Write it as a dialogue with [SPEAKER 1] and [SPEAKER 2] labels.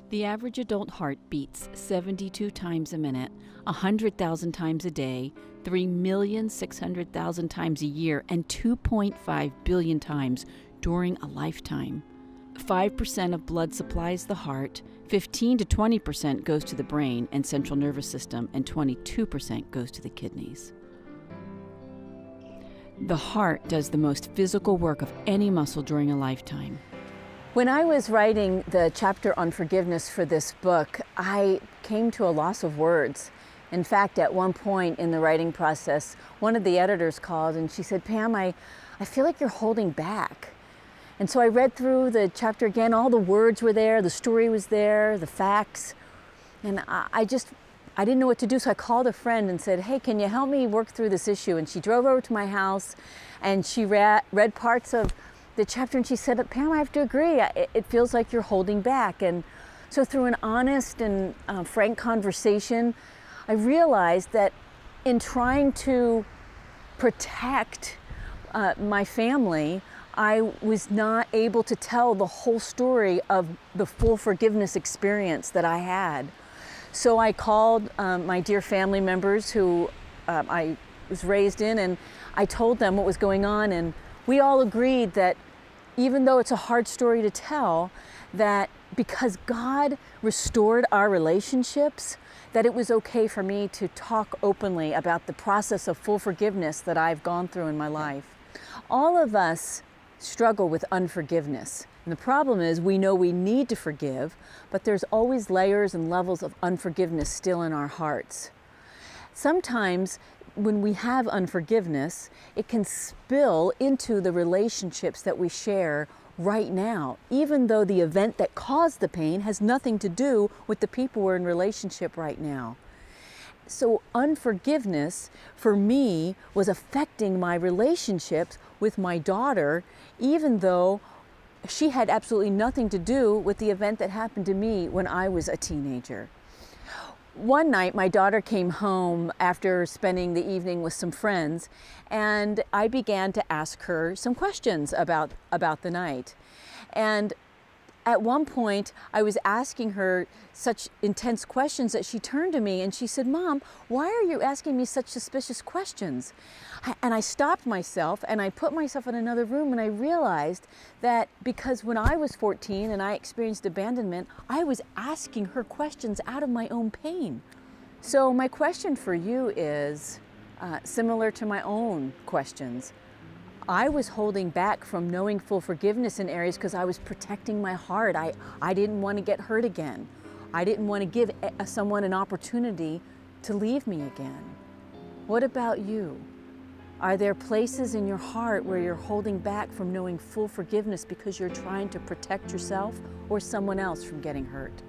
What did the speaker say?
[SPEAKER 1] The average adult heart beats 72 times a minute, 100,000 times a day, 3,600,000 times a year, and 2.5 billion times during a lifetime. 5% of blood supplies the heart, 15 to 20% goes to the brain and central nervous system, and 22% goes to the kidneys. The heart does the most physical work of any muscle during a lifetime.
[SPEAKER 2] When I was writing the chapter on forgiveness for this book, I came to a loss of words. In fact, at one point in the writing process, one of the editors called and she said, "Pam, I feel like you're holding back." And so I read through the chapter again. All the words were there, the story was there, the facts, and I didn't know what to do. So I called a friend and said, "Hey, can you help me work through this issue?" And she drove over to my house and she read parts of the chapter and she said, "Pam, I have to agree. It feels like you're holding back." And so through an honest and frank conversation, I realized that in trying to protect my family, I was not able to tell the whole story of the full forgiveness experience that I had. So I called my dear family members who I was raised in, and I told them what was going on, and we all agreed that even though it's a hard story to tell, that because God restored our relationships, that it was okay for me to talk openly about the process of full forgiveness that I've gone through in my life. All of us struggle with unforgiveness. And the problem is we know we need to forgive, but there's always layers and levels of unforgiveness still in our hearts. Sometimes when we have unforgiveness, it can spill into the relationships that we share right now, even though the event that caused the pain has nothing to do with the people we're in relationship right now. So unforgiveness for me was affecting my relationships with my daughter, even though she had absolutely nothing to do with the event that happened to me when I was a teenager. One night, my daughter came home after spending the evening with some friends, and I began to ask her some questions about the night. And at one point, I was asking her such intense questions that she turned to me and she said, "Mom, why are you asking me such suspicious questions?" And I stopped myself and I put myself in another room, and I realized that because when I was 14 and I experienced abandonment, I was asking her questions out of my own pain. So my question for you is similar to my own questions. I was holding back from knowing full forgiveness in areas because I was protecting my heart. I didn't want to get hurt again. I didn't want to give someone an opportunity to leave me again. What about you? Are there places in your heart where you're holding back from knowing full forgiveness because you're trying to protect yourself or someone else from getting hurt?